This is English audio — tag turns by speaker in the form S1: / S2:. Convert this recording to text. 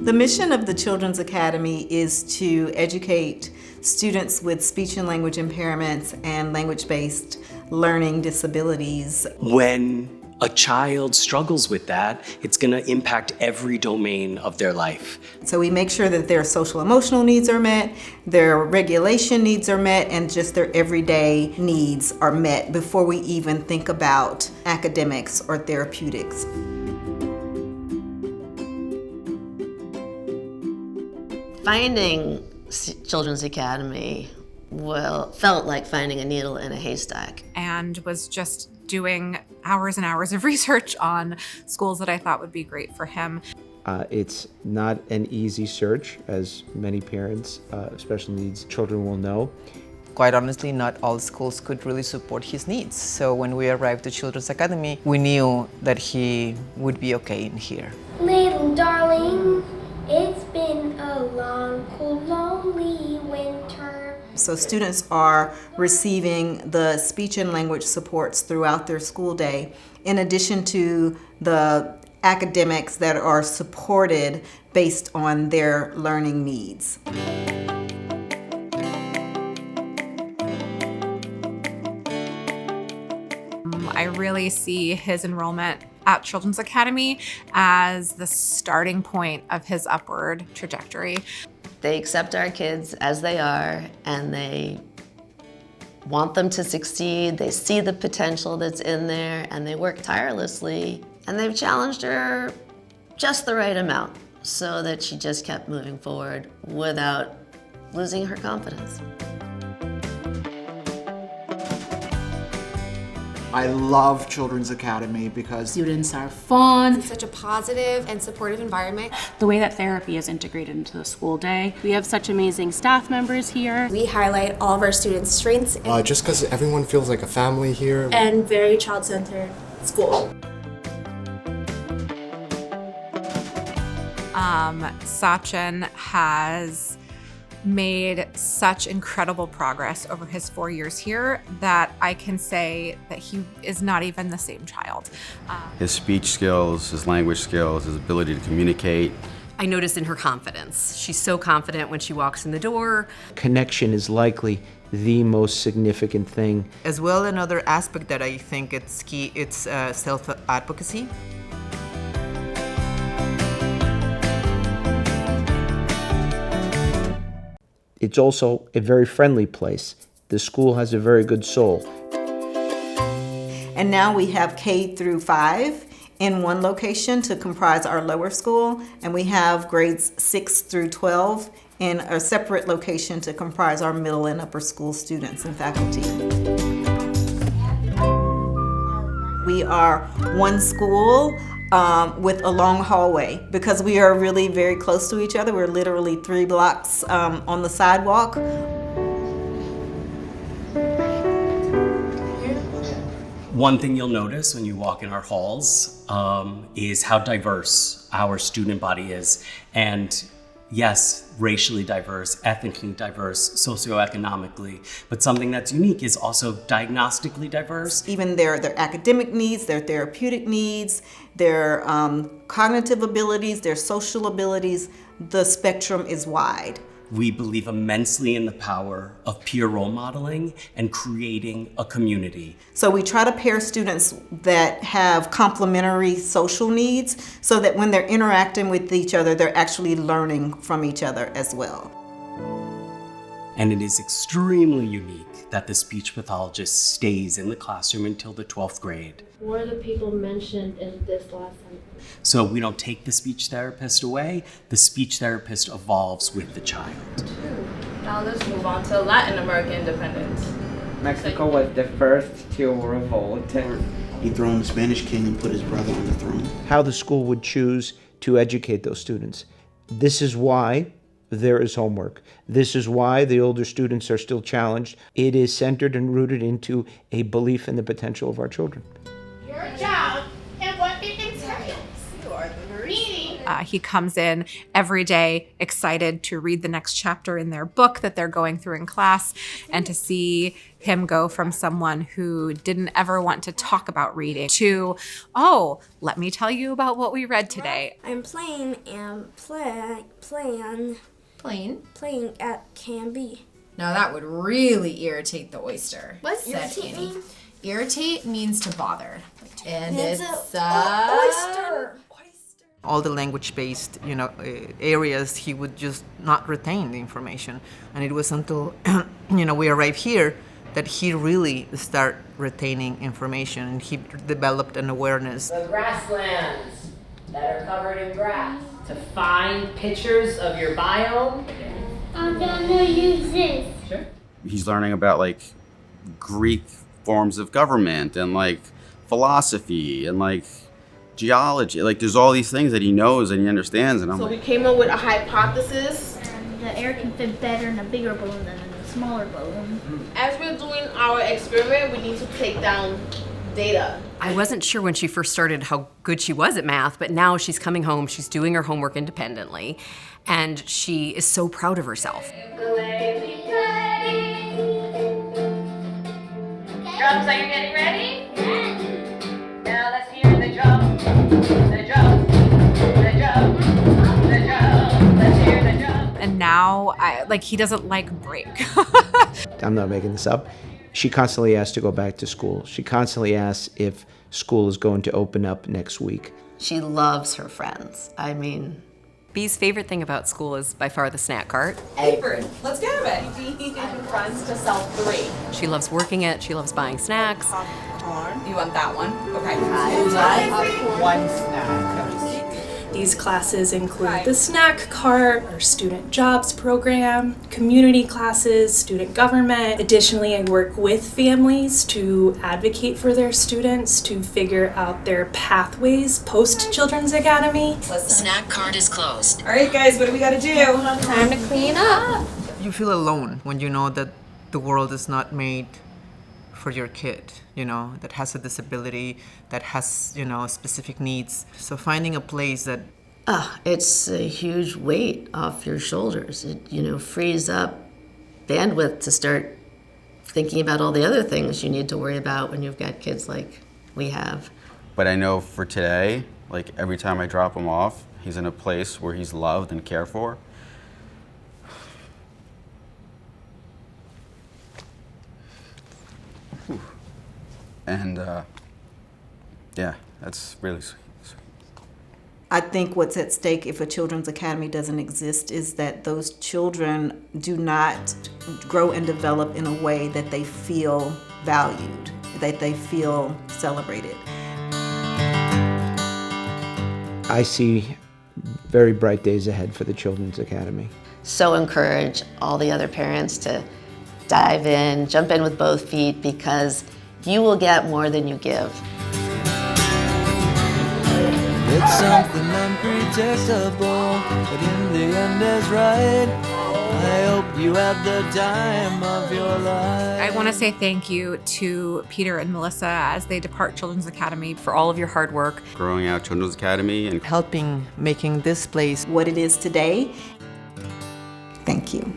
S1: The mission of the Children's Academy is to educate students with speech and language impairments and language-based learning disabilities.
S2: When a child struggles with that, it's going to impact every domain of their life.
S1: So we make sure that their social emotional needs are met, their regulation needs are met, and just their everyday needs are met before we even think about academics or therapeutics.
S3: Finding Children's Academy felt like finding a needle in a haystack.
S4: And was just doing hours and hours of research on schools that I thought would be great for him.
S5: It's not an easy search, as many parents, special needs children will know.
S6: Quite honestly, not all schools could really support his needs. So when we arrived at Children's Academy, we knew that he would be okay in here.
S7: Little darling, it's been a long, cold, lonely winter.
S1: So students are receiving the speech and language supports throughout their school day, in addition to the academics that are supported based on their learning needs.
S4: I really see his enrollment at Children's Academy as the starting point of his upward trajectory.
S3: They accept our kids as they are, and they want them to succeed. They see the potential that's in there, and they work tirelessly. And they've challenged her just the right amount so that she just kept moving forward without losing her confidence.
S8: I love Children's Academy because
S9: students are fun.
S10: It's such a positive and supportive environment.
S9: The way that therapy is integrated into the school day. We have such amazing staff members here.
S10: We highlight all of our students' strengths.
S11: Just because everyone feels like a family here.
S10: And very child-centered school.
S4: Sachin has made such incredible progress over his 4 years here that I can say that he is not even the same child.
S12: His speech skills, his language skills, his ability to communicate.
S13: I noticed in her confidence. She's so confident when she walks in the door.
S5: Connection is likely the most significant thing.
S14: As well, another aspect that I think it's key, it's self-advocacy.
S5: It's also a very friendly place. The school has a very good soul.
S1: And now we have K through 5 in one location to comprise our lower school, and we have grades 6 through 12 in a separate location to comprise our middle and upper school students and faculty. We are one school with a long hallway because we are really very close to each other. We're literally 3 blocks on the sidewalk.
S2: One thing you'll notice when you walk in our halls is how diverse our student body is. And yes, racially diverse, ethnically diverse, socioeconomically, but something that's unique is also diagnostically diverse.
S1: Even their academic needs, their therapeutic needs, their cognitive abilities, their social abilities, the spectrum is wide.
S2: We believe immensely in the power of peer role modeling and creating a community.
S1: So we try to pair students that have complementary social needs so that when they're interacting with each other, they're actually learning from each other as well.
S2: And it is extremely unique that the speech pathologist stays in the classroom until the 12th grade.
S7: What are the people mentioned in this last sentence?
S2: So we don't take the speech therapist away, the speech therapist evolves with the child.
S15: Now let's move on to Latin American independence.
S16: Mexico was the first to revolt.
S8: He throned the Spanish king and put his brother on the throne.
S5: How the school would choose to educate those students. This is why there is homework. This is why the older students are still challenged. It is centered and rooted into a belief in the potential of our children.
S7: Your job and what it entails. You are the meaning
S4: He comes in every day excited to read the next chapter in their book that they're going through in class, and to see him go from someone who didn't ever want to talk about reading to, oh, let me tell you about what we read today.
S7: I'm playing and playing at Canby.
S17: Now that would really irritate the oyster.
S7: What's
S17: said
S7: irritate
S17: Annie.
S7: mean?
S17: Irritate means to bother. And
S7: It's
S17: it's
S7: oyster.
S6: All the language-based, areas, he would just not retain the information. And it was until, we arrived here that he really started retaining information, and he developed an awareness.
S18: The grasslands that are covered in grass. To find pictures of your biome.
S7: I'm gonna use this.
S18: Sure.
S12: He's learning about like Greek forms of government and like philosophy and like geology. Like there's all these things that he knows and he understands, and I'm
S15: So
S12: like,
S15: we came up with a hypothesis.
S7: The air can fit better in a bigger balloon than in a smaller balloon.
S15: As we're doing our experiment, we need to take down data.
S13: I wasn't sure when she first started how good she was at math, but now she's coming home, she's doing her homework independently, and she is so proud of herself.
S18: Drums, are you getting ready? Now let's hear the drum, the drum, the drum, the drum. Let's hear the drum.
S4: And now, he doesn't like break.
S5: I'm not making this up. She constantly asks to go back to school. She constantly asks if school is going to open up next week.
S3: She loves her friends. I mean,
S13: Bee's favorite thing about school is by far the snack cart.
S17: apron. Let's get it.
S15: Friends to sell 3.
S13: She loves working it, she loves buying snacks.
S17: Popcorn. You want that one? Okay.
S6: One snack.
S10: These classes include the snack cart, our student jobs program, community classes, student government. Additionally, I work with families to advocate for their students to figure out their pathways post Children's Academy.
S17: The snack cart is closed. All right, guys, what do we got to do?
S7: Time to clean up.
S6: You feel alone when you know that the world is not made for your kid, that has a disability, that has, specific needs. So finding a place that...
S3: it's a huge weight off your shoulders. It, frees up bandwidth to start thinking about all the other things you need to worry about when you've got kids like we have.
S12: but I know for today, like every time I drop him off, he's in a place where he's loved and cared for. And yeah, that's really sweet.
S1: I think what's at stake if a Children's Academy doesn't exist is that those children do not grow and develop in a way that they feel valued, that they feel celebrated.
S5: I see very bright days ahead for the Children's Academy.
S3: So encourage all the other parents to dive in, jump in with both feet, because you will get more than you give.
S19: It's something unpredictable, but in the end is right. I hope you had the time of your life.
S4: I want to say thank you to Peter and Melissa as they depart Children's Academy
S13: for all of your hard work.
S12: Growing out Children's Academy and
S6: helping making this place
S1: what it is today. Thank you.